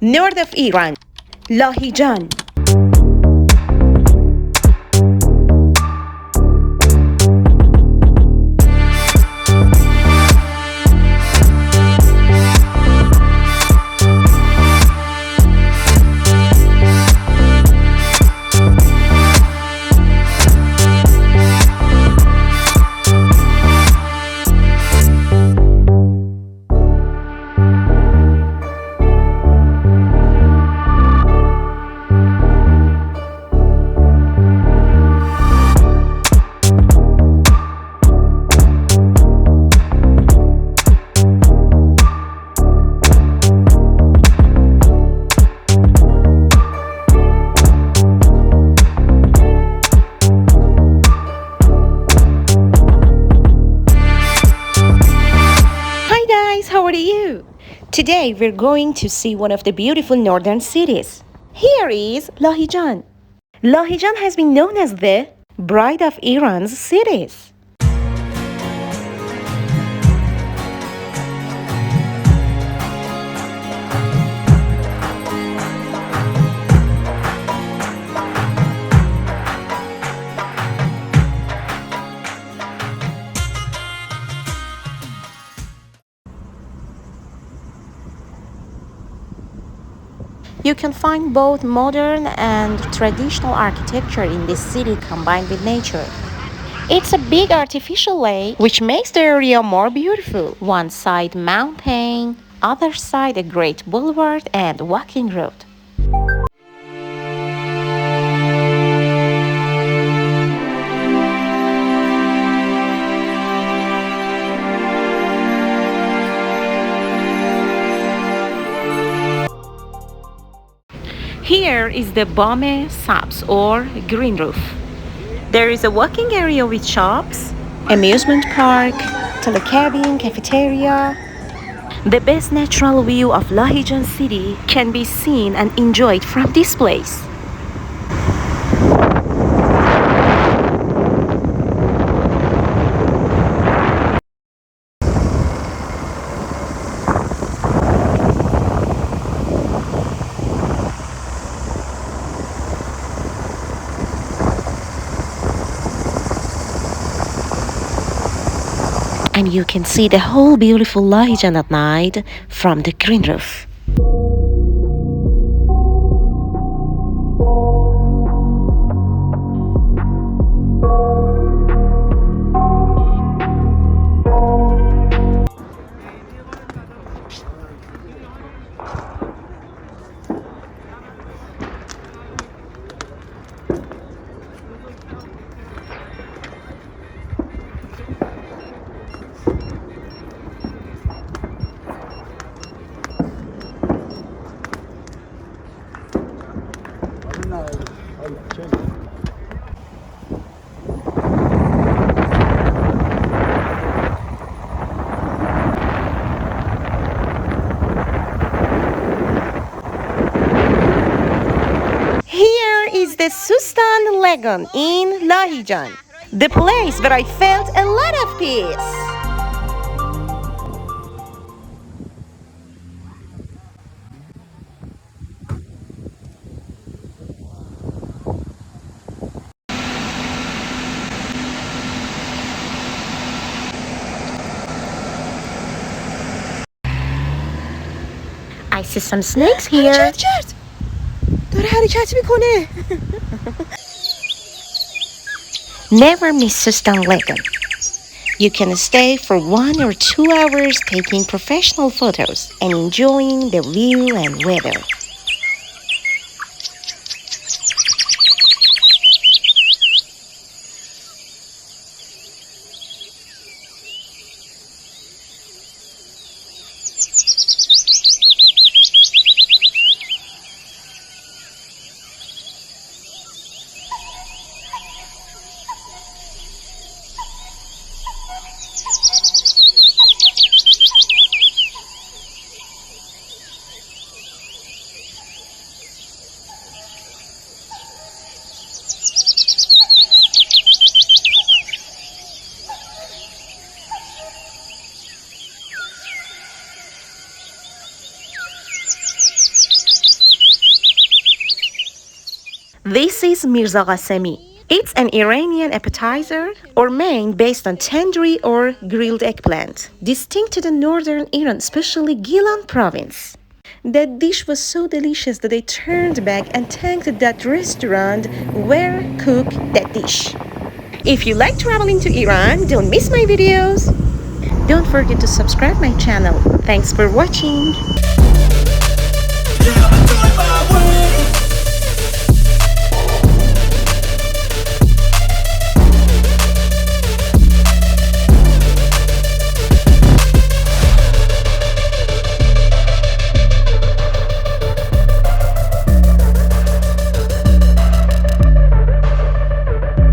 North of Iran, Lahijan. How are you? Today we're going to see one of the beautiful northern cities. Here is Lahijan. Lahijan has been known as the bride of Iran's cities. You can find both modern and traditional architecture in this city combined with nature. It's a big artificial lake which makes the area more beautiful. One side mountain, other side a great boulevard and walking road. Here is the bame sabz or green roof. There is a walking area with shops, amusement park, telecabin, cafeteria. The best natural view of Lahijan city can be seen and enjoyed from this place. And you can see the whole beautiful Lahijan at night from the green roof. Here is the Lagoon in Lahijan, the place where I felt a lot of peace. I see some snakes here. داره حرکت میکنه. Never miss Soostan Lagoon. You can stay for 1 or 2 hours taking professional photos and enjoying the view and weather. This is Mirza Qasemi. It's an Iranian appetizer or main based on tandoori or grilled eggplant, distinct to the northern Iran, especially Gilan province. That dish was so delicious that I turned back and thanked that restaurant where cooked that dish. If you like traveling to Iran, don't miss my videos. Don't forget to subscribe my channel. Thanks for watching.